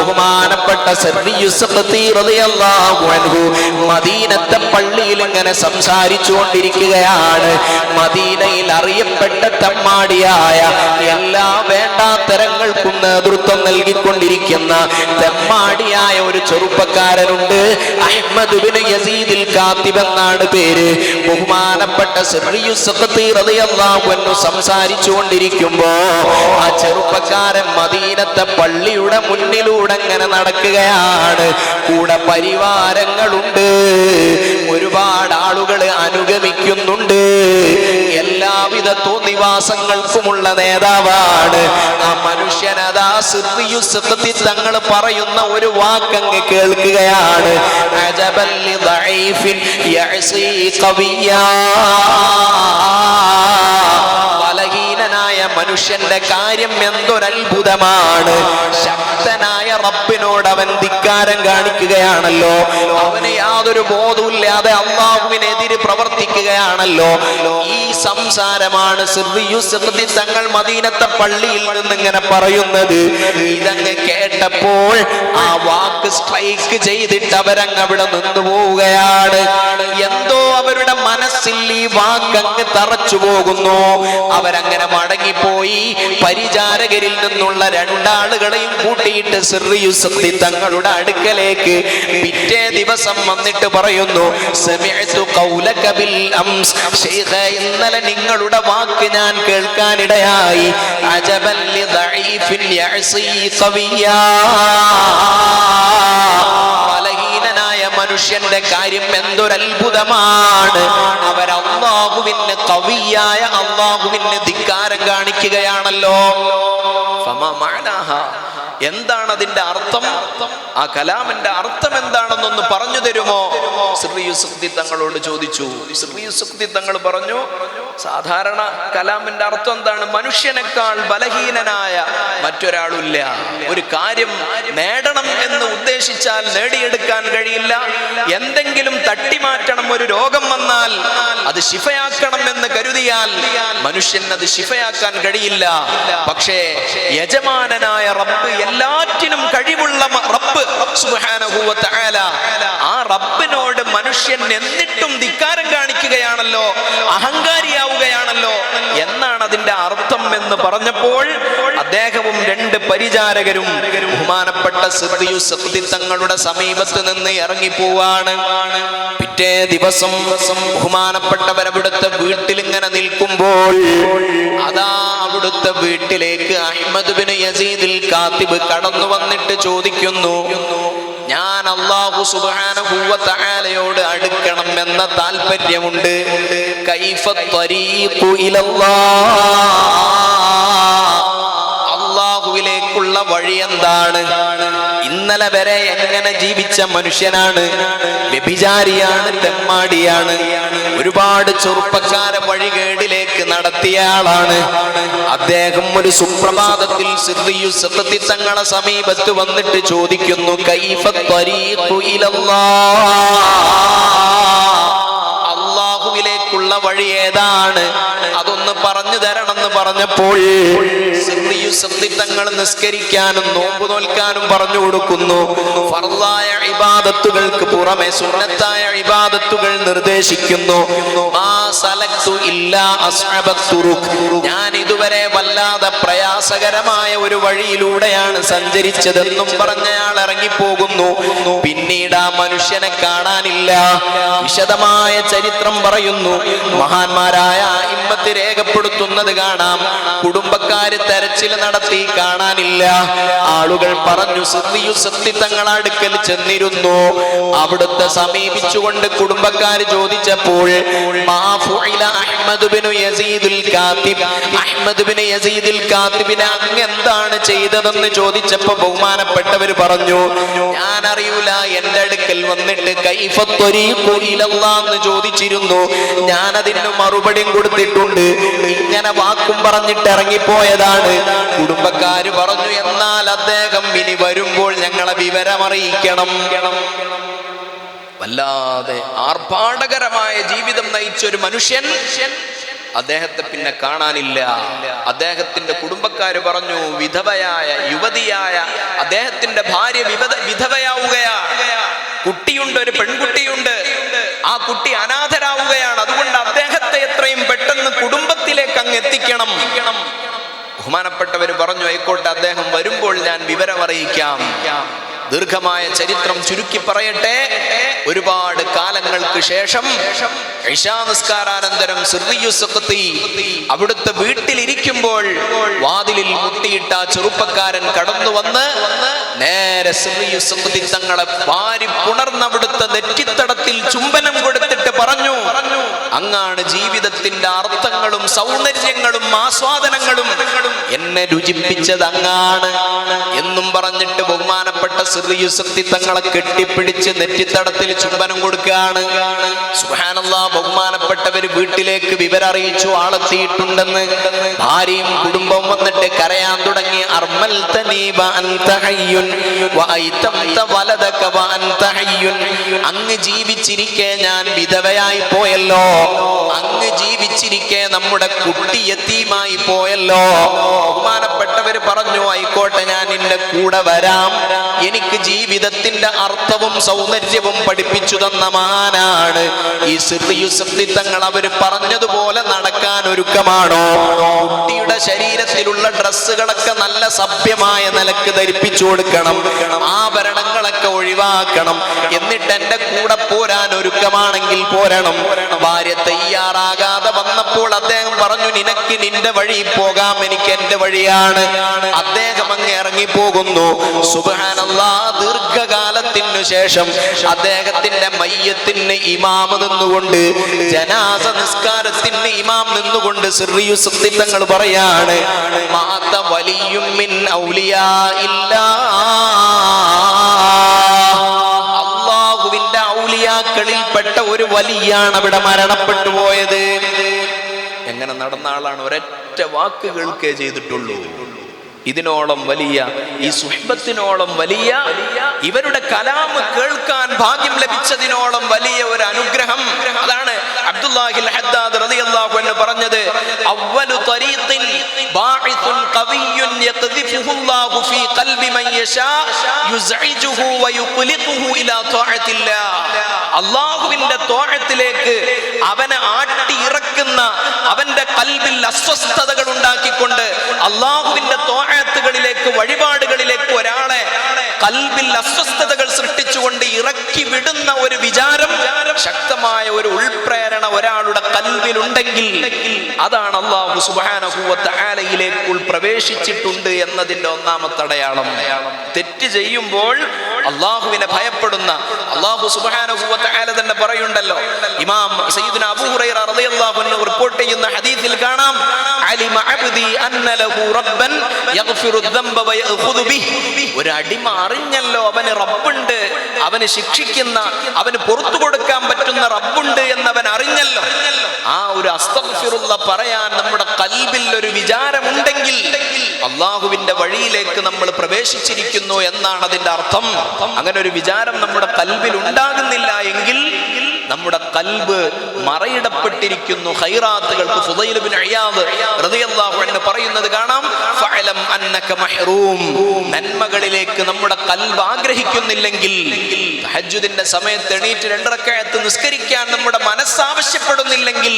ബഹുമാനപ്പെട്ട മദീനത്തെ പള്ളിയിൽ ഇങ്ങനെ സംസാരിച്ചു കൊണ്ടിരിക്കുകയാണ്. മദീനയിൽ അറിയപ്പെട്ട തെമ്മാടിയായ എല്ലാ വേണ്ടാത്തരങ്ങൾക്കും നേതൃത്വം നൽകിക്കൊണ്ടിരിക്കുന്ന തെമ്മാടിയായ ഒരു ചെറുപ്പക്കാരനുണ്ട്. അഹ്മദ് ഇബ്നു യസീദുൽ കാത്തിബ് എന്നാണ് പേര്. ബഹുമാനപ്പെട്ട സംസാരിച്ചു കൊണ്ടിരിക്കുമ്പോ ആ ചെറുപ്പക്കാരൻ മദീനത്തെ പള്ളിയുടെ മുന്നിലൂടെ ഇങ്ങനെ നടക്കുകയാണ്. കൂടെ പരിവാരങ്ങളുണ്ട്, ഒരുപാട് ആളുകൾ അനുഗമിക്കുന്നുണ്ട്. എല്ലാവിധ തോന്നിവാസങ്ങൾക്കുമുള്ള നേതാവാണ് ആ മനുഷ്യനതാ. സിർറിയുസ്സഖത്തി തങ്ങൾ പറയുന്ന ഒരു വാക്കങ്ങ് കേൾക്കുകയാണ്. അജബൽ ലിദഈഫിൻ യഅസി ഖവിയ്യാ. ബലഹീനനായ മനുഷ്യന്റെ കാര്യം എന്തൊരത്ഭുതമാണ്. ശക്തനായ റബ്ബിനോട് അവൻ ധിക്കാരം കാണിക്കുകയാണല്ലോ. അവന് യാതൊരു ബോധവുമില്ലാതെ അല്ലാഹുവിനെതിരെ പ്രവർത്തിക്കുകയാണല്ലോ. ഈ സംസാരമാണ് സിർറിയുസ്സഖത്തി തങ്ങൾ മദീനത്തെ പള്ളിയിൽ നിന്ന് ഇങ്ങനെ പറയുന്നത്. ഇതങ്ങ് കേട്ടപ്പോൾ ആ വാക്ക് സ്ട്രൈക്ക് ചെയ്തിട്ട് അവരങ്ങ് അവിടെ നിന്ന് പോവുകയാണ്. എന്തോ അവരുടെ മനസ്സിൽ ഈ വാക്കങ്ങ് തറച്ചു പോകുന്നു. അവരങ്ങനെ മടങ്ങിപ്പോയി പരിചാരകരിൽ നിന്നുള്ള രണ്ടാളുകളെയും കൂട്ടിയിട്ട് സിർറിയുസ്സഖത്തി തങ്ങളുടെ അടുക്കലേക്ക് പിറ്റേ ദിവസം വന്നിട്ട് പറയുന്നു, സമിഅ്തു ഖൗലക ബിൽ അംസ്. ശൈഖേ, ഇന്നലെ നിങ്ങളുടെ വാക്ക് ഞാൻ കേൾക്കാനിടയായി. അജബൽ ലിദഈഫിൻ യഅസി ഖവിയ്യാ. ബലഹീനനായ മനുഷ്യന്റെ കാര്യം എന്തൊരത്ഭുതമാണ്. അവരല്ലാഹുവിന് ഖവിയ്യായ അല്ലാഹുവിന് ധിക്കാരം കാണിക്കുകയാണല്ലോ. ഫമാ മഅനാഹാ, എന്താണ് അതിന്റെ അർത്ഥം? ആ കലാമിന്റെ അർത്ഥം എന്താണെന്നൊന്ന് പറഞ്ഞു തരുമോ? സിർറിയുസ്സഖത്തി തങ്ങളോട് ചോദിച്ചു. സിർറിയുസ്സഖത്തി തങ്ങൾ പറഞ്ഞു, സാധാരണ കലാമിന്റെ അർത്ഥം എന്താണ്? മനുഷ്യനേക്കാൾ ബലഹീനനായ മറ്റൊരാളില്ല. ഒരു കാര്യം നേടണം എന്ന് ഉദ്ദേശിച്ചാൽ നേടിയെടുക്കാൻ കഴിയില്ല. എന്തെങ്കിലും തട്ടിമാറ്റണം, ഒരു രോഗം വന്നാൽ അത് ശിഫയാക്കണം എന്ന് കരുതിയാൽ മനുഷ്യൻ അത് ശിഫയാക്കാൻ കഴിയില്ല. പക്ഷേ യജമാനനായ റബ്ബ്, എല്ലാറ്റിനും കഴിവുള്ള റബ്ബ് സുബ്ഹാനഹു വ തആല, ആ റബ്ബിനോട് മനുഷ്യൻ എന്നിട്ടും ധിക്കാരം കാണിക്കുകയാണല്ലോ, അഹങ്കാരിയാവുകയാണല്ലോ എന്നാണ് അതിന്റെ അർത്ഥം എന്ന് പറഞ്ഞപ്പോൾ അദ്ദേഹവും രണ്ട് പരിചാരകരും ബഹുമാനപ്പെട്ട സിർറിയുസ്സഖത്തി തങ്ങളുടെ സമീപത്ത് നിന്ന് ഇറങ്ങിപ്പോവാണ്. പിറ്റേ ദിവസം ബഹുമാനപ്പെട്ടവരവിടുത്തെ വീട്ടിൽ ഇങ്ങനെ നിൽക്കുമ്പോൾ അതാ അവിടുത്തെ വീട്ടിലേക്ക് അഹ്മദ് ഇബ്നു യസീദുൽ കാത്തിബ് കടന്നു വന്നിട്ട് ചോദിക്കുന്നു, ഞാൻ അല്ലാഹു സുബ്ഹാനഹു വ തആലയോട് അടുക്കണം എന്ന താല്പര്യമുണ്ട്. കൈഫ ത്വരീഖു ഇലല്ലാഹ്, അല്ലാഹുവിലേക്കുള്ള വഴി എന്താണ്? ഇന്നലെ വരെ എങ്ങനെ ജീവിച്ച മനുഷ്യനാണ്, വ്യഭിചാരിയാണ്, തെമ്മാടിയാണ്, ഒരുപാട് ചെറുപ്പക്കാരെ വഴികേടിലേക്ക് നടത്തിയ ആളാണ്. അദ്ദേഹം ഒരു സുപ്രഭാതത്തിൽ സിർറിയുസ്സഖത്തി തങ്ങളെ സമീപത്ത് വന്നിട്ട് ചോദിക്കുന്നു, കൈഫ ത്വരീഖു ഇലല്ലാഹ്, അല്ലാഹുവിലേക്കുള്ള വഴി ഏതാണ്? അതൊന്ന് പറഞ്ഞു തരണമെന്ന് പറഞ്ഞപ്പോൾ സിർറിയുസ്സഖത്തി തങ്ങൾ നിസ്കരിക്കാനും നോമ്പ് നോൽക്കാനും പറഞ്ഞു കൊടുക്കുന്നു. ഫർളായ ഇബാദത്തുകൾക്ക് പുറമെ സുന്നത്തായ ഇബാദത്തുകൾ നിർദ്ദേശിക്കുന്നു. മാ സലക്തു ഇല്ലാ അസ്ഹബത് തുറുഖ്, ഞാൻ ഇതുവരെ വല്ലാതെ പ്രയാസകരമായ ഒരു വഴിയിലൂടെയാണ് സഞ്ചരിച്ചതെന്നും പറഞ്ഞയാൾ ഇറങ്ങിപ്പോകുന്നു. പിന്നീട് ആ മനുഷ്യനെ കാണാനില്ല. വിശദമായ ചരിത്രം പറയുന്നു. മഹാന്മാരായ ഇമ്മത്ത് രേഖപ്പെടുത്തുന്നത് കാണാം. കുടുംബക്കാര് തെരച്ചിൽ നടത്തി, കാണാനില്ല. ആളുകൾ പറഞ്ഞു സിർറിയുസ്സഖത്തി തങ്ങളുടെ അടുക്കൽ ചെന്നിരുന്നു. അവിടുത്തെ സമീപിച്ചുകൊണ്ട് കുടുംബക്കാര് ചോദിച്ചപ്പോൾ അഹ്മദ് ഇബ്നു യസീദുൽ കാത്തിബ്, അഹ്മദ് ഇബ്നു യസീദുൽ കാത്തിബിനെ അങ്ങ് എന്താണ് ചെയ്തതെന്ന് ചോദിച്ചപ്പോ ബഹുമാനപ്പെട്ടവർ പറഞ്ഞു, ഞാൻ അറിയൂല. എന്റെ അടുക്കൽ വന്നിട്ട് കൈഫ ത്വരീഖു ഇലല്ലാഹ് എന്ന് ചോദിച്ചിരുന്നു. ഞാൻ അതിന് മറുപടിയും കൊടുത്തിട്ടുണ്ട്. ഇങ്ങനെ വാക്കും പറഞ്ഞിട്ട് ഇറങ്ങിപ്പോയതാണ്. കുടുംബക്കാര് പറഞ്ഞു, എന്നാൽ അദ്ദേഹം ഇനി വരുമ്പോൾ ഞങ്ങളെ വിവരമറിയിക്കണം. വല്ലാതെ ആർഭാടകരമായ ജീവിതം നയിച്ച ഒരു മനുഷ്യൻ അദ്ദേഹത്തെ പിന്നെ കാണാനില്ല. അദ്ദേഹത്തിന്റെ കുടുംബക്കാര് പറഞ്ഞു, വിധവയായ യുവതിയായ അദ്ദേഹത്തിന്റെ ഭാര്യ വിധവയാവുകയാണ്. കുട്ടിയുണ്ട്, ഒരു പെൺകുട്ടിയുണ്ട്. ആ കുട്ടി അനാഥരാവുകയാണ്. അതുകൊണ്ട് അദ്ദേഹത്തെ എത്രയും പെട്ടെന്ന് കുടുംബത്തിലേക്ക് അങ്ങ് എത്തിക്കണം. ബഹുമാനപ്പെട്ടവർ പറഞ്ഞു, ആയിക്കോട്ടെ, അദ്ദേഹം വരുമ്പോൾ ഞാൻ വിവരം അറിയിക്കാം. ദീർഘമായ ചരിത്രം ചുരുക്കി പറയട്ടെ. ഒരുപാട് കാലങ്ങൾക്ക് ശേഷം ഇശാ നിസ്കാരാനന്തരം സിർറിയു സഖ്തി അവിടുത്തെ വീട്ടിലിരിക്കുമ്പോൾ വാതിലിൽ മുട്ടിയിട്ട ചെറുപ്പക്കാരൻ കടന്നു വന്ന് നേരെ സിർറിയു സഖ്തി തങ്ങളെ വാരി പുണർന്ന് അവിടുത്തെ നെറ്റിത്തടത്തിൽ ചുംബനം കൊടുത്തിട്ട് പറഞ്ഞു, അങ്ങാണ് ജീവിതത്തിന്റെ അർത്ഥങ്ങളും സൗന്ദര്യങ്ങളും ആസ്വാദനങ്ങളും, എന്നെ രുചിപ്പിച്ചത് അങ്ങാണ് എന്നും പറഞ്ഞിട്ട് ബഹുമാനപ്പെട്ട സിർറിയു സഖ്തി തങ്ങളെ കെട്ടിപ്പിടിച്ച് നെറ്റിത്തടത്തിൽ ചുംബനം കൊടുക്കുകയാണ്. സുബ്ഹാനല്ലാഹ്. ബഹുമാനപ്പെട്ടവര് വീട്ടിലേക്ക് വിവരം അറിയിച്ചു, ആളെത്തിയിട്ടുണ്ടെന്ന്. ഭാര്യയും കുടുംബവും വന്നിട്ട് കരയാൻ തുടങ്ങി. അങ്ങ് ജീവിച്ചിരിക്കെ ഞാൻ വിധവയായി പോയല്ലോ, അങ്ങ് ജീവിച്ചിരിക്കെ നമ്മുടെ കുട്ടി യതീമായി പോയല്ലോ. ബഹുമാനപ്പെട്ടവര് പറഞ്ഞു, ആയിക്കോട്ടെ, ഞാൻ നിന്റെ കൂടെ വരാം. എനിക്ക് ജീവിതത്തിന്റെ അർത്ഥവും സൗന്ദര്യവും പഠിപ്പിച്ചു തന്ന മഹാനാണ് ഈ സിർറിയു സഖ്തി തങ്ങൾ. അവര് പറഞ്ഞതുപോലെ നടക്കാൻ ഒരുക്കമാണോ? കുട്ടിയുടെ ശരീരത്തിലുള്ള ഡ്രസ്സുകളൊക്കെ നല്ല സഭ്യമായ നിലക്ക് ധരിപ്പിച്ചു കൊടുക്കണം, ആഭരണങ്ങളൊക്കെ ഒഴിവാക്കണം. എന്നിട്ട് എന്റെ കൂടെ പോരാൻ ഒരുക്കമാണെങ്കിൽ പോരണം. ഭാര്യ തയ്യാറാകാതെ വന്നപ്പോൾ അദ്ദേഹം പറഞ്ഞു, നിനക്ക് നിന്റെ വഴി പോകാം, എനിക്ക് എന്റെ വഴിയാണ്. അദ്ദേഹം അങ്ങ് ഇറങ്ങിപ്പോകുന്നു. സുബ്ഹാനല്ലാഹ്. ദീർഘകാലത്തിനു ശേഷം അദ്ദേഹത്തിന്റെ മയ്യത്തിന് ഇമാം നിന്നുകൊണ്ട്, ജനാസ നിസ്കാരത്തിന് ഇമാം നിന്നുകൊണ്ട് സിർറിയു സഖ്തി തങ്ങൾ പറയാണ്, മാത വലിയും മിൻ ഔലിയാ ഇല്ലാ, അല്ലാഹുവിന്റെ ഔലിയാക്കളിൽപ്പെട്ട ഒരു വലിയാണ് അവിടെ മരണപ്പെട്ടു പോയത്. എങ്ങനെ നടന്ന ആളാണ്? ഒരൊറ്റ വാക്ക് കേൾക്കേ ചെയ്തിട്ടുള്ളൂ. ഇതിനോളം വലിയ, ഈ സുഹ്ബത്തിനോളം വലിയ, ഇവരുടെ കലാമ് കേൾക്കാൻ ഭാഗ്യം ലഭിച്ചതിനോളം വലിയ ഒരു അനുഗ്രഹം. അതാണ് അബ്ദുല്ലാഹിൽ ഹദ്ദാദ് റളിയല്ലാഹു അൻഹു പറഞ്ഞത്, അവ്വലു തരീഖിൻ ബാഇസുൻ ഖവിയ്യുൻ യഖ്ദിഫുഹു അല്ലാഹു ഫീ ഖൽബി മൻ യശാ യുസ്ഇജുഹു വയുഖ്ലിഖുഹു ഇലാ ത്വാഅത്തില്ലാഹ്. അല്ലാഹുവിന്റെ ത്വാഅത്തിലേക്ക് അവനെ ആട്ടി ഇറക്കുന്ന, അവന്റെ ഖൽബിൽ അസ്വസ്ഥതകൾ ഉണ്ടാക്കിക്കൊണ്ട് അല്ലാഹുവിന്റെ ത്വാഅത്തുകളിലേക്ക്, വഴിപാടുകളിലേക്ക് ഒരാളെ ഖൽബിൽ അസ്വസ്ഥതകൾ സൃഷ്ടിച്ചുകൊണ്ട് ഇറക്കി വിടുന്ന ഒരു വിചാരം, ശക്തമായ ഒരു ഉൾപ്രേരണ ഒരാളുടെ ഖൽബിൽ ഉണ്ടെങ്കിൽ അതാണ് അല്ലാഹു സുബ്ഹാനഹു വ തആലയിലേക്ക് പ്രവേശിച്ചിട്ടുണ്ട് എന്നതിന്റെ ഒന്നാമത്തെ അടയാളം. തെറ്റ് ചെയ്യുമ്പോൾ അല്ലാഹുവിനെ ഭയപ്പെടുന്ന, അല്ലാഹു സുബ്ഹാനഹു വ തആല തന്നെ പറയുണ്ടല്ലോ, ഇമാം സയ്യിദുനാ അബൂ ഹുറൈറ റളിയല്ലാഹു അൻഹു റിപ്പോർട്ട് ചെയ്യുന്ന ഹദീസിൽ കാണാം, അലിമ അബ്ദി അന്ന ലഹു റബ്ബൻ യഗ്ഫിറു ദംബ വ യഖുദു ബിഹി. ഒരു അടിമ അറിഞ്ഞല്ലോ അവന് റബ്ബുണ്ട്, അവന് ശിക്ഷിക്കുന്ന, അവന് പുറത്തു കൊടുക്കാൻ പറ്റുന്ന റബ്ബുണ്ട് എന്നവൻ അറിഞ്ഞല്ലോ. ആ ഒരു അസ്തഗ്ഫിറുല്ലാ പറയാൻ നമ്മുടെ ഖൽബിൽ ഒരു വിചാരമുണ്ടെങ്കിൽ അല്ലാഹുവിന്റെ വഴിയിലേക്ക് നമ്മൾ പ്രവേശിച്ചിരിക്കുന്നു എന്നാണ് അതിന്റെ അർത്ഥം. അങ്ങനെ ഒരു വിചാരം നമ്മുടെ ഖൽബിൽ ഉണ്ടാകുന്നില്ല എങ്കിൽ നമ്മുടെ ഖൽബ് മറയിടപ്പെട്ടിരിക്കുന്നു ഖൈറാത്തുകൾക്ക്. ഫുദൈൽ ഇബ്നു ഇയാദ് റളിയല്ലാഹു അൻഹു പറയുന്നത് കാണാം, ഫഅലം അന്നക മഹ്റൂം. നന്മകളിലേക്ക് നമ്മുടെ ഖൽബ് ആഗ്രഹിക്കുന്നില്ലെങ്കിൽ, തഹജ്ജുദിന്റെ സമയത്ത് എണീറ്റ് 2 റക്അത്ത് നിസ്കരിക്കാൻ നമ്മുടെ മനസ്സ് ആവശ്യപ്പെടുന്നില്ലെങ്കിൽ,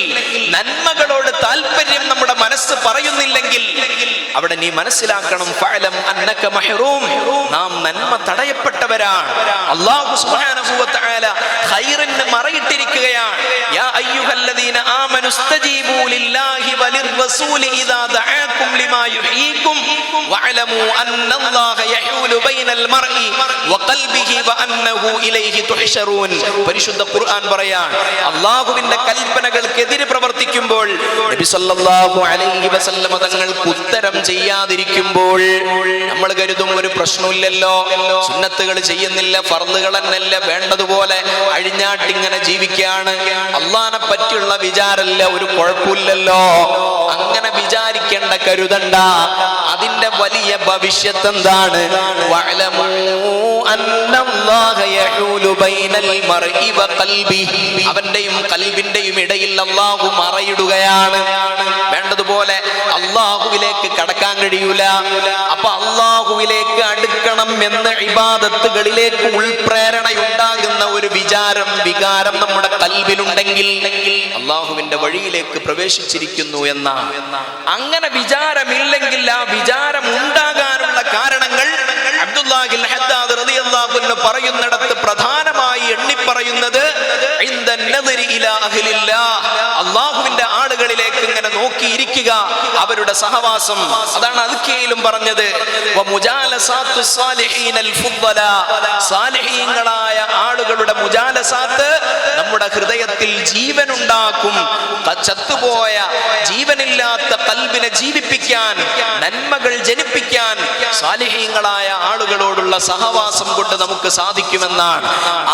നന്മകളോട് താല്പര്യം നമ്മുടെ മനസ്സ് പറയുന്നില്ലെങ്കിൽ, അവിടെ നീ മനസ്സിലാക്കണം, ഫഅലം അന്നക മഹ്റൂം, നാം നന്മ തടയപ്പെട്ടവരാണ്. അല്ലാഹു സുബ്ഹാനഹു വ തആല ഖൈറിന് മറയിട്ടിരിക്കുകയാണ്. യാ അയ്യുഹല്ലദീന ആമനു ഇസ്തജീബൂ ലില്ലാഹി വലിർറസൂലി ഇദാ ദഅാകും ലിമാ യുഹീകും വഅലമൂ അന്നല്ലാഹ യഹൂലു ബൈനൽ മർഇ വഖൽബിഹി വഅന്നഹു ഇലൈഹി തുഹ്ശറൂൻ. പരിശുദ്ധ ഖുർആൻ പറയാണ്, അല്ലാഹുവിന്റെ കൽപ്പനകൾക്കെതിരെ പ്രവർത്തിക്കുമ്പോൾ, നബി സല്ലല്ലാഹു അലൈഹി വസല്ലം തങ്ങൾക്ക് ഉത്തരം ചെയ്യാതിരിക്കുമ്പോൾ നമ്മൾ കരുതും ഒരു പ്രശ്നമില്ലല്ലോ, സുന്നത്തുകൾ ചെയ്യുന്നില്ല, ഫർളുകൾ എന്നല്ല, വേണ്ടതുപോലെ അഴിഞ്ഞാട്ടിങ്ങനെ ജീവിക്കുകയാണ്, അള്ളാനെ പറ്റിയുള്ള വിചാരമില്ല, ഒരു കുഴപ്പമില്ലല്ലോ. അങ്ങനെ വിചാരിക്കേണ്ട, കരുതണ്ട. അതിന്റെ വലിയ ഭവിഷ്യത്ത് എന്താണ്? വഅലമൂ അന്നല്ലാഹ യഹൂലു ബൈനൽ മർഇ വ ഖൽബിഹി, അവന്റെയും ഖൽബിന്റെയും ഇടയിൽ അല്ലാഹു മറയിടുകയാണ്. വേണ്ടതുപോലെ അല്ലാഹുവിലേക്ക് കടക്കാൻ കഴിയൂല. അപ്പൊ അല്ലാഹുവിലേക്ക് അടുക്കണം എന്ന ഇബാദത്തുകളിലേക്ക് ഉൾപ്രേരണയുണ്ടാകുന്ന ഒരു വികാരം നമ്മുടെ ഖൽബിലുണ്ടെങ്കിൽ അല്ലാഹുവിന്റെ വഴിയിലേക്ക് പ്രവേശിച്ചിരിക്കുന്നു എന്നാണ്. അങ്ങനെ വിചാരമില്ലെങ്കിൽ ആ വിചാരം ഉണ്ടാകാനുള്ള കാരണങ്ങൾ അബ്ദുല്ലാഹിൽ ഹദ്ദാദ് റളിയല്ലാഹു അൻഹു പറയുന്നിടത്ത് പ്രധാനമായി എണ്ണിപ്പറയുന്നത് അല്ലാഹുവിന്റെ ആളുകളിലേക്ക് ഇങ്ങനെ നോക്കിയിരിക്കുക, അവരുടെ സഹവാസം. അതാണ് അദ്കിയയിലും പറഞ്ഞത്, സാലിഹീങ്ങളായ ആളുകളുടെ മുജാലസാത്ത് നമ്മുടെ ഹൃദയത്തിൽ ജീവനുണ്ടാക്കും. ചത്തുപോയ ജീവനില്ലാത്ത ഖൽബിനെ ജീവിപ്പിക്കാൻ, നന്മകൾ ജനിപ്പിക്കാൻ സാലിഹീങ്ങളായ ആളുകളോടുള്ള സഹവാസം കൊണ്ട് നമുക്ക് സാധിക്കുമെന്നാണ്.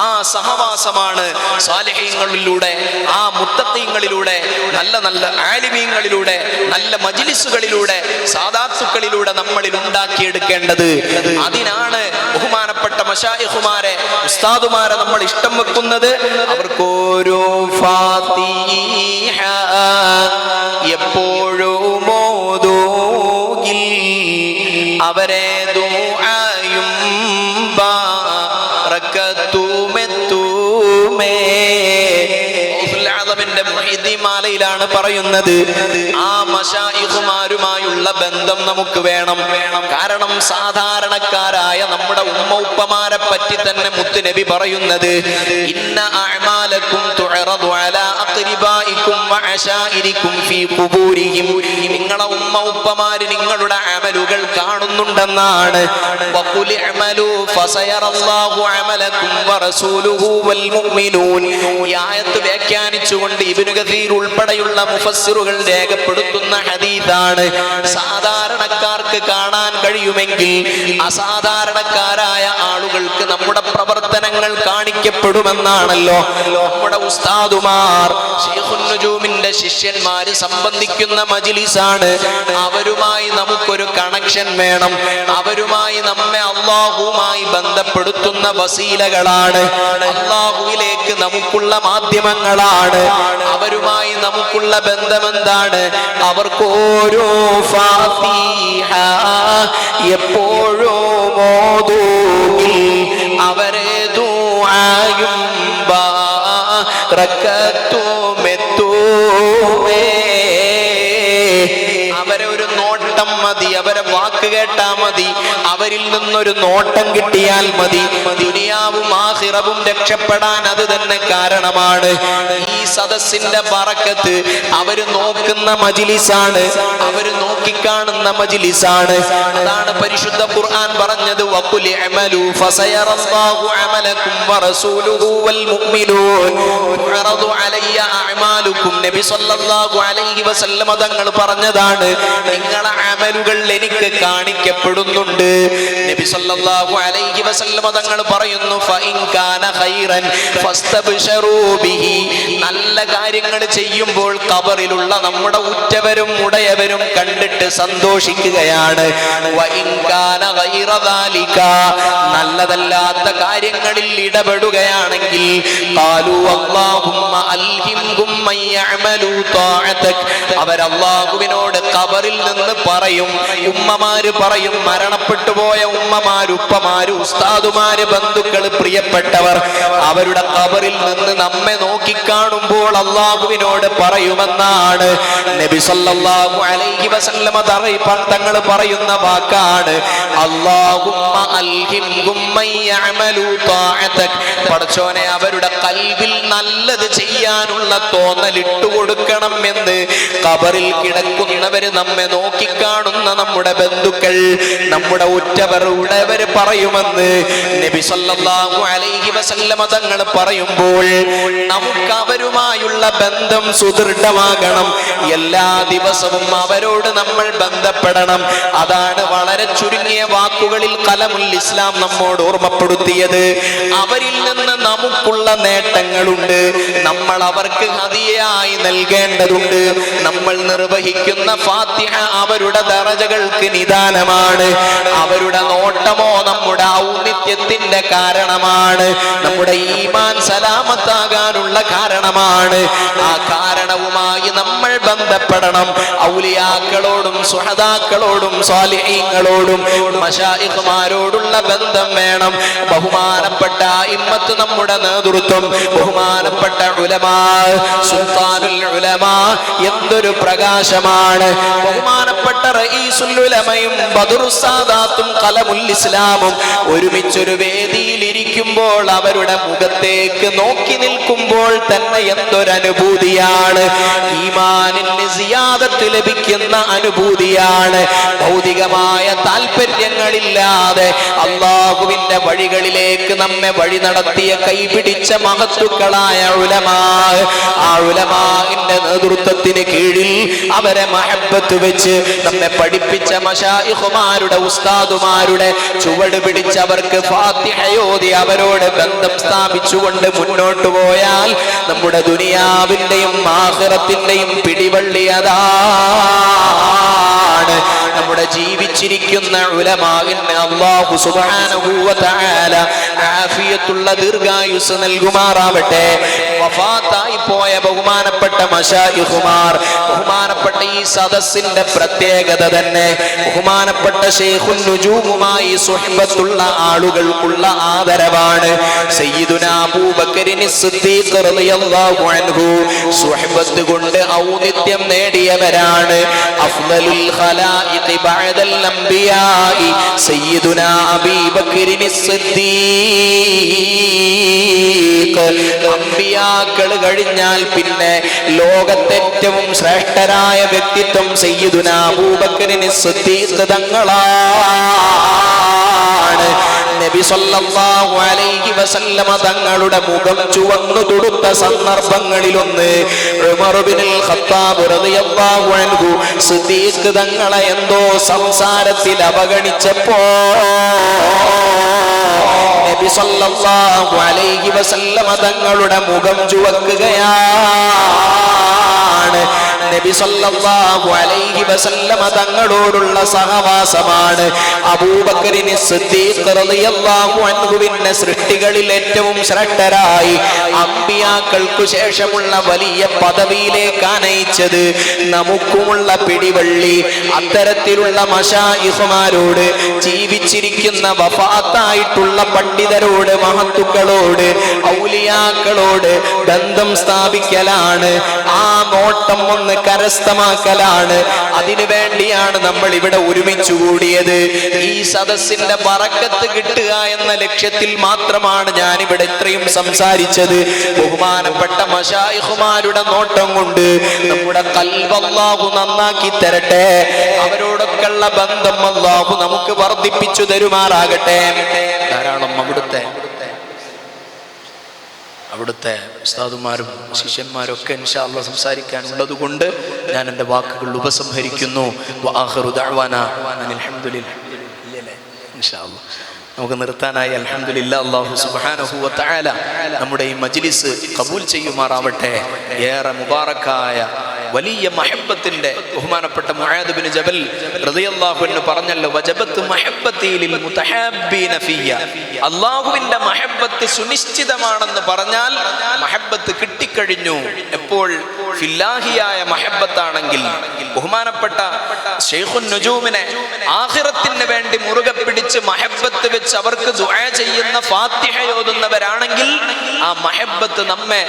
ആ സഹവാസമാണ് സാലിഹീങ്ങളിലൂടെ, ആ മുത്തഖീങ്ങളിലൂടെ, നല്ല നല്ല ആലിമീങ്ങളിലൂടെ, നല്ല മജ്ലിസുകളിലൂടെ, സാദാത്തുക്കളിലൂടെ നമ്മളിൽ ഉണ്ടാക്കിയെടുക്കേണ്ടത്. അതിനാണ് ബഹുമാനപ്പെട്ട മശായിഖുമാരെ, ഉസ്താദുമാരെ നമ്മൾ ഇഷ്ടം വെക്കുന്നത്. അവർക്കോരോ ഫാത്തിഹ എപ്പോഴും ഓതൂകിൽ അവരെ ദുആയും ബറകത്തുമെത്തുമേ. മാലയിലാണ് പറയുന്നത്, ആ മശായിഖുമാരുമായുള്ള ബന്ധം നമുക്ക് വേണം. കാരണം സാധാരണക്കാരായ നമ്മുടെ ഉമ്മ ഉപ്പമാരെ പറ്റി തന്നെ മുത്തുനബി പറയുന്നത്, ഇന്ന അഅമാലക്കും തുഅറദു അലാ അഖ്രിബായിക്കും വഅശാഇരിക്കും ഫീ ഖുബൂരിഹിം. നിങ്ങളെ ഉമ്മ ഉപ്പമാര് നിങ്ങളുടെ അമലുകൾ കാണുന്നുണ്ടെന്നാണ്. വഖുൽ ഇഅമലു ഫസയറല്ലാഹു അമലക്കും വറസൂലുഹു വൽ മുഅ്മിനൂൻ. ഈ ആയത്ത് വ്യാഖ്യാനിച്ചുകൊണ്ട് ഇബ്നു കസീർ ഉൾപ്പെടെയുള്ള മുഫസ്സിറുകൾ രേഖപ്പെടുത്തുന്ന ഹദീസാണ്. സാധാരണക്കാർക്ക് കാണാൻ കഴിയുമെങ്കിൽ അസാധാരണക്കാരായ ആളുകൾക്ക് നമ്മുടെ പ്രവർത്തനങ്ങൾ കാണിക്കപ്പെടുമെന്നാണല്ലോ. നമ്മുടെ ഉസ്താദുമാർ, ശൈഖുൻ നുജൂമിന്റെ ശിഷ്യന്മാര് സംബന്ധിക്കുന്ന മജ്ലിസാണ്. അവരുമായി നമുക്കൊരു കണക്ഷൻ വേണം. അവരുമായി നമ്മെ അല്ലാഹുവുമായി ബന്ധപ്പെടുത്തുന്ന വസീലകളാണ്, അല്ലാഹുവിലേക്ക് നമുക്കുള്ള മാധ്യമങ്ങളാണ്. അവരുമായി നമുക്കുള്ള ബന്ധമെന്താണ്? അവർക്കോരോ ഫാത്തിഹ എപ്പോഴും ഓതൂകിൽ അവരെ ദുആയും ബറകത്തുമെത്തുമേ. അവരെ ഒരു നോട്ടം മതി, അവരെ വാക്ക് കേട്ടാ മതി, അവരിൽ നിന്നൊരു നോട്ടം കിട്ടിയാൽ മതി. ദുനിയാവും ആഖിറവും രക്ഷപ്പെടാൻ അത് തന്നെ കാരണമാണ്. ഈ സദസ്സിന്റെ ബറക്കത്ത് അവര് നോക്കുന്ന മജ്ലിസാണ്, അവര് നോക്കിക്കാണുന്ന മജ്ലിസാണ്. അതാണ് പരിശുദ്ധ ഖുർആൻ പറഞ്ഞത്, വഖുൽ ഇഅമലു ഫസയറല്ലാഹു അമലക്കും വറസൂലുഹു വൽ മുഅ്മിനൂൻ തുഅറദു അലയ്യ അഅമാലുക്കും. നബി സല്ലല്ലാഹു അലൈഹി വസല്ലം തങ്ങൾ പറഞ്ഞതാണ്, നിങ്ങളെ അമലുകൾ എനിക്ക് കാണിക്കപ്പെടുന്നുണ്ട്. നബി സല്ലല്ലാഹു അലൈഹി വസല്ലം തങ്ങൾ പറയുന്നു, ഫഇൻ കാന ഖൈറൻ ഫസ്തബ്ശിറൂ ബിഹി. നല്ല കാര്യങ്ങൾ ചെയ്യുമ്പോൾ ഖബറിലുള്ള നമ്മുടെ ഉറ്റവരും ഉടയവരും കണ്ടിട്ട് സന്തോഷിക്കുകയാണ്. വഇൻ കാന ഗൈറ ദാലിക, നല്ലതല്ലാത്ത കാര്യങ്ങളിൽ ഇടപെടുകയാണെങ്കിൽ ഖാലൂ അല്ലാഹുമ്മ അൽഹിംഹും മൻ യഅമലു ത്വാഅതക്. അവർ അല്ലാഹുവിനോട് ഖബറിൽ നിന്ന് പറയും, ഉമ്മമാര് പറയും, മരണപ്പെട്ടു പോയ ഉമ്മമാര്, ഉപ്പമാര്, ഉസ്താദുമാര്, ബന്ധുക്കള്, പ്രിയപ്പെട്ടവർ, അവരുടെ ഖബറിൽ നിന്ന് നമ്മെ നോക്കിക്കാണുമ്പോൾ അല്ലാഹുവിനോട് പറയുമെന്നാണ് നബി സല്ലല്ലാഹു അലൈഹി വസല്ലം തങ്ങൾ പറയുന്ന വാക്കാണ്, അല്ലാഹുമ്മ അൽഹിംഹും മൻ യഅമലു ത്വാഅതക്. പടച്ചോനെ, അവരുടെ ഖൽബിൽ നല്ലത് ചെയ്യാനുള്ള തോന്നൽ ഇട്ടുകൊടുക്കണം എന്ന് ഖബറിൽ കിടക്കുന്നവര്, നമ്മെ നോക്കിക്കാണുന്ന നമ്മുടെ ബന്ധുക്കൾ, നമ്മുടെ ഉറ്റവർ, ഉടയവർ പറയുമെന്ന് നബി സല്ലല്ലാഹു അലൈഹി അലൈഹി വസല്ലമ തങ്ങൾ പറയുമ്പോൾ നമുക്ക് അവരുമായുള്ള ബന്ധം സുദൃഢമാകണം. എല്ലാ ദിവസവും അവരോട് നമ്മൾ ബന്ധപ്പെടണം. അതാണ് വളരെ ചുരുങ്ങിയ വാക്കുകളിൽ ഖലമുൽ ഇസ്ലാം നമ്മോട് ഓർമ്മപ്പെടുത്തിയത്. അവരിൽ നിന്ന് നമുക്കുള്ള നേട്ടങ്ങളുണ്ട്, നമ്മൾ അവർക്ക് ഹദിയയായി നൽകേണ്ടതുണ്ട്. നമ്മൾ നിർവഹിക്കുന്ന ഫാത്തിഹ അവരുടെ ദറജകൾക്ക് നിദാനമാണ്. അവരുടെ നോട്ടമോ നമ്മുടെ ഔന്നിത്യത്തിന്റെ കാരണമാണ്, നമ്മുടെ ഈമാൻ സലാമത്താകാനുള്ള കാരണമാണ്. ആ കാരണവുമായി നമ്മൾ ബന്ധപ്പെടണം. ഔലിയാക്കളോടും സുഹദാക്കളോടും സ്വാലിഹീങ്ങളോടും മശായിഖുമാരോടുള്ള ബന്ധം വേണം. ബഹുമാനപ്പെട്ട ഇമ്മത്ത് നമ്മുടെ നേതൃത്വം, ബഹുമാനപ്പെട്ട ഉലമാ സുൽത്താനുൽ ഉലമാ എന്തൊരു പ്രകാശമാണ്. ബഹുമാനപ്പെട്ട റഈസുൽ ഉലമയും ബദറുസ് സാദാത്തും ഖലമുൽ ഇസ്ലാമും ഒരുമിച്ചൊരു വേദിയിൽ ഇരിക്കുമ്പോൾ അവരുടെ മുഖത്തേക്ക് നോക്കി നിൽക്കുമ്പോൾ തന്നെ എന്തൊരനുഭൂതിയാണ്. ഈമാനിന് സിയാദത്ത് ലഭിക്കുന്ന അനുഭൂതിയാണ്. ഭൗതികമായ താല്പര്യങ്ങളില്ലാതെ അല്ലാഹുവിന്റെ വഴികളിലേക്ക് നമ്മെ വഴി നടത്തിയ കൈപിടിച്ച മഹത്തുക്കളായ ഉലമാ, ആ ഉലമാഇന്റെ നേതൃത്വത്തിന് കീഴിൽ അവരെ മഹബ്ബത്ത് വെച്ച് നമ്മെ പഠിപ്പിച്ച മശായിഖുമാരുടെ ഉസ്താദുമാരുടെ ചുവട് പിടിച്ചവർക്ക് ഫാത്തിഹയോതി അവരോട് ബന്ധം സ്ഥാപിച്ചുകൊണ്ട് മുന്നോട്ട് പോയാൽ നമ്മുടെ ദുനിയാവിന്റെയും ആഖിറത്തിന്റെയും പിടിവള്ളി അതാണ്. നമ്മുടെ ജീവിച്ചിരിക്കുന്ന ഉലമാഇന് അല്ലാഹു സുബ്ഹാനഹു വ തആല ആഫിയത്തുള്ള ദീർഘായുസ് നൽകുമാറാവട്ടെ. വഫാത്തായി പോയ ബഹുമാനപ്പെട്ട മശായിഖുമാർ, ബഹുമാനപ്പെട്ട ഈ സദസ്സിന്റെ പ്രത്യേകത തന്നെ ബഹുമാനപ്പെട്ട ശൈഖുൻ നുജൂമുമായി സുഹബത്തുള്ള ആളുകൾക്കുള്ള ആദരവാണ്. സയ്യിദുനാ അബൂബക്കറിൻ സിദ്ദീഖ് റളിയല്ലാഹു അൻഹു സുഹബത്ത് കൊണ്ട് ഔന്നിത്യം നേടിയവരാണ്. അഫ്ദലുൽ ഖലായിഖി ബഅദൽ അംബിയാഇ സയ്യിദുനാ അബൂബക്കറിൻ സിദ്ദീഖ്. അംബിയാക്കൾ കഴിഞ്ഞാൽ പിന്നെ ലോകത്തെ ഏറ്റവും ശ്രേഷ്ഠരായ വ്യക്തിത്വം സയ്യിദുനാ അബൂബക്കറിൻ സിദ്ദീഖ് തങ്ങളാണ്. നബി സല്ലല്ലാഹു അലൈഹി വസല്ലമ തങ്ങളുടെ മുഖം ചുവന്നു തൊടുത്ത സന്ദർഭങ്ങളിലൊന്ന് ഉമർ ഇബ്നുൽ ഖത്താബ് റളിയല്ലാഹു അൻഹു സിദ്ദീഖ് തങ്ങളെ എന്തോ സംസാരത്തിൽ അവഗണിച്ചപ്പോ നബി സല്ലല്ലാഹു അലൈഹി വസല്ലമ തങ്ങളുടെ മുഖം ചുവക്കുകയാണ്. നബി സല്ലല്ലാഹു അലൈഹി വസല്ലമ തങ്ങളോടുള്ള സഹവാസമാണ് അബൂബക്കറിൻ സിദ്ദീഖ് റളിയല്ലാഹു അൻഹുവിന്റെ സൃഷ്ടികളിൽ ഏറ്റവും ശ്രേഷ്ഠരായി അമ്പിയാക്കൾക്കു ശേഷമുള്ള വലിയ പദവിയിലേക്ക് അനയിച്ചത്. നമുക്കുമുള്ള പിടിവള്ളി അത്തരത്തിലുള്ള മശായിഖുമാരോട്, ജീവിച്ചിരിക്കുന്ന വഫാത്തായിട്ടുള്ള പണ്ഡിതരോട്, മഹത്തുക്കളോട്, ഔലിയാക്കളോട് ബന്ധം സ്ഥാപിക്കലാണ്. ആ നോട്ടം ഒന്ന് കരസ്ഥമാക്കലാണ്. അതിനു വേണ്ടിയാണ് നമ്മൾ ഇവിടെ ഒരുമിച്ച് കൂടിയത്. ഈ സദസ്സിന്റെ ബറക്കത്ത് കിട്ടുക എന്ന ലക്ഷ്യത്തിൽ മാത്രമാണ് ഞാൻ ഇവിടെ ഇത്രയും സംസാരിച്ചത്. ബഹുമാനപ്പെട്ട മശായിഖുമാരുടെ നോട്ടം കൊണ്ട് നമ്മുടെ ഖൽബ് അല്ലാഹു നന്നാക്കി തരട്ടെ. അവരോടൊക്കെയുള്ള ബന്ധം അല്ലാഹു നമുക്ക് വർദ്ധിപ്പിച്ചു തരുമാറാകട്ടെ. ധാരാളം അവിടുത്തെ ഉസ്താദുമാരും ശിഷ്യന്മാരും ഒക്കെ ഇൻഷാ അല്ലാഹ് സംസാരിക്കാനുള്ളത് കൊണ്ട് ഞാൻ എൻ്റെ വാക്കുകൾ ഉപസംഹരിക്കുന്നു. വആഖിറു ദഅ്വാനാ അനിൽ ഹംദുലില്ലാഹ്. ഇൻഷാ അല്ലാഹ് നമുക്ക് നിർത്താനായി. അൽഹംദുലില്ലാഹ്. അല്ലാഹു സുബ്ഹാനഹു വ തആല നമ്മുടെ ഈ മജ്ലിസ് ഖബൂൽ ചെയ്യുമാറാവട്ടെ. ഏറെ മുബാറക്കായ വലിയ മഹബ്ബത്തിന്റെ ബഹുമാനപ്പെട്ട മുആദ് ബിൻ ജബൽ റളിയല്ലാഹു അൻഹു പറഞ്ഞല്ലോ, വജബത്ത് മഹബ്ബതി ലിൽ മുതഹബ്ബീന ഫിയ. അല്ലാഹുവിന്റെ മഹബ്ബത്ത് സുനിശ്ചിതമാണെന്ന് പറഞ്ഞാൽ മഹബ്ബത്ത് കിട്ടിക്കഴിഞ്ഞു. എപ്പോൾ ഫില്ലാഹിയായ മഹബ്ബത്താണെങ്കിൽ ബഹുമാനപ്പെട്ട ശൈഖുൻ നുജൂമിനെ ആഖിറത്തിന് വേണ്ടി മുറുകെ പിടിച്ച് മഹബ്ബത്ത് വെച്ച് അവർക്ക് ദുആ ചെയ്യുന്ന ഫാത്തിഹ ഓതുന്നവരാണെങ്കിൽ ആ മഹബ്ബത്ത് നമ്മെ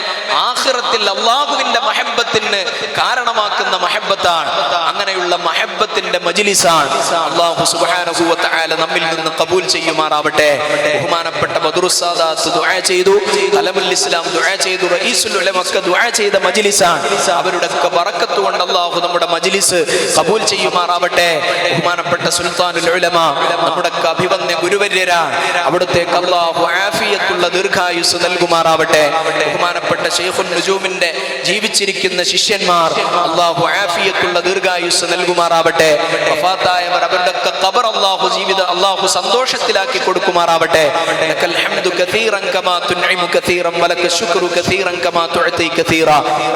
ആഖിറത്തിൽ അല്ലാഹുവിന്റെ മഹബ്ബത്തിന് കാരണമാക്കുന്ന മഹബ്ബത്താണ്. അങ്ങനെയുള്ള മഹബ്ബത്തിന്റെ മജ്ലിസാണ്. അല്ലാഹു സുബ്ഹാനഹു വ തആല നമ്മിൽ നിന്ന് ഖബൂൽ ചെയ്യുമാറാവട്ടെ. ബഹുമാനപ്പെട്ട ബദറുസ് സാദാത്ത് ദുആ ചെയ്തു, അലമുൽ ഇസ്ലാം ദുആ ചെയ്തു, റഈസുൽ ഉലമക്ക ദുആ ചെയ്ത മജ്ലിസാണ്. അവരുടെ ബറക്കത്ത് കൊണ്ട് അല്ലാഹു നമ്മുടെ മജ്ലിസ് ഖബൂൽ ചെയ്യുമാറാവട്ടെ. ബഹുമാനപ്പെട്ട സുൽത്താനുൽ ഉലമ നമ്മുടെ അഭിവന്യ ഗുരുവര്യരാണ്. അവിടുത്തേക്ക് അല്ലാഹു ആഫിയത്തുള്ള ദീർഘായുസ് നൽകുമാറാവട്ടെ. ബഹുമാനപ്പെട്ട ശൈഖുൻ നുജൂമിന്റെ ജീവിച്ചിരിക്കുന്ന ശിഷ്യന്മാർ അല്ലാഹു ആഫിയത്തുള്ള ദീർഘായുസ് നൽകുമാറാവട്ടെ. വഫാത്തായവർ അവരുടെ ഖബർ അല്ലാഹു സന്തോഷത്തിലാക്കി കൊടുക്കുമാറാവട്ടെ. ലക്കൽ ഹംദു കസീറൻ കമാ തുൻഇമു കസീറൻ വലക ശുക്റു കസീറൻ കമാ തുഅതി കസീറ.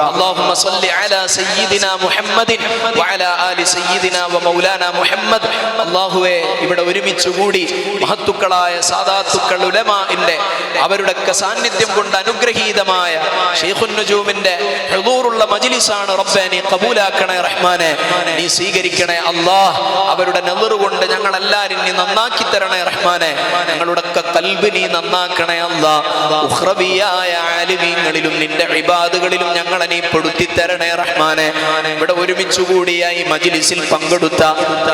അല്ലാഹുമ്മ സ്വല്ലി അലാ സയ്യിദിനാ മുഹമ്മദിൻ വഅലാ ആലി സയ്യിദിനാ വമൗലാനാ മുഹമ്മദ്. അല്ലാഹുവേ, ഇവിടെ ഒരുമിച്ച് കൂടി മഹത്തുക്കളായ സാദാത്തുക്കൾ ഉലമാഇന്റെ അവരുടെ സാന്നിധ്യം കൊണ്ട് അനുഗ്രഹീതമായ ശൈഖുൻ നുജൂമിന്റെ ഹുദൂറുള്ള മജ്ലിസാണ്. റബ്ബേ, നീ ഖബൂലാക്കണേ റഹ്മാനെ, നീ സ്വീകരിക്കണേ അല്ലാഹ്. അവരുടെ നദർ കൊണ്ട് ഞങ്ങൾ എല്ലാവരും നീ നന്നാക്കി തരണേ റഹ്മാനെ. ഞങ്ങളുടെ ഖൽബ് നീ നന്നാക്കണേ അല്ലാഹ്. ഉഖ്റവിയായ ആലിമീങ്ങളിലും നിന്റെ ഇബാദുകളിലും ഞങ്ങളെ നീ പെടുത്തി തരണേ റഹ്മാനെ. ഇവിടെ ഒരുമിച്ച് കൂടിയ ഈ മജ്ലിസിൽ പങ്കെടുത്ത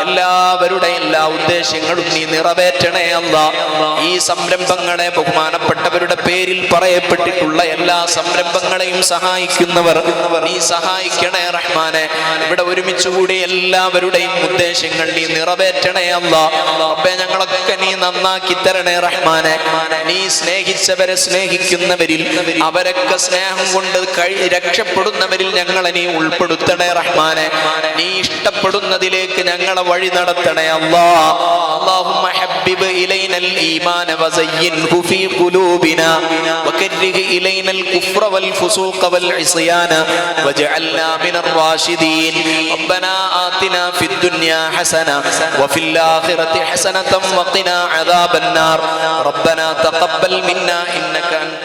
എല്ലാവരുടെ എല്ലാ ഉദ്ദേശങ്ങളും നീ നിറവേറ്റണേ അല്ലാഹ്. ഈ സംരംഭങ്ങളെ ബഹുമാനപ്പെട്ടവരുടെ പേരിൽ പറയപ്പെട്ടിട്ടുള്ള എല്ലാ സംരംഭങ്ങളെയും സഹായിക്കുന്നവർ നീ സഹായിക്കണേ റഹ്മാനെ. ഇവിടെ ഒരുമിച്ച് കൂടി എല്ലാവരുടെയും ഉദ്ദേശങ്ങൾ നീ നിറവേറ്റണേ അല്ലാഹ്. റബ്ബേ, ഞങ്ങളൊക്കെ നീ നന്നാക്കി തരണേ റഹ്മാനെ. നീ സ്നേഹിച്ചവരെ സ്നേഹിക്കുന്നവരിൽ അവരൊക്കെ സ്നേഹം കൊണ്ട് രക്ഷപ്പെടുന്നവരിൽ ഞങ്ങളെ നീ ഉൾപ്പെടുത്തണേ റഹ്മാനെ. നീ ഇഷ്ടപ്പെടുന്നതിലേക്ക് ഞങ്ങളെ വഴി നടത്തണേ അല്ലാഹ്. اللهم حبب إلينا الإيمان وزينه في قلوبنا وكره إلينا الكفر والفسوق والعصيان واجعلنا من الراشدين. ربنا آتنا في الدنيا حسنة وفي الآخرة حسنة وقنا عذاب النار. ربنا تقبل منا إنك أنت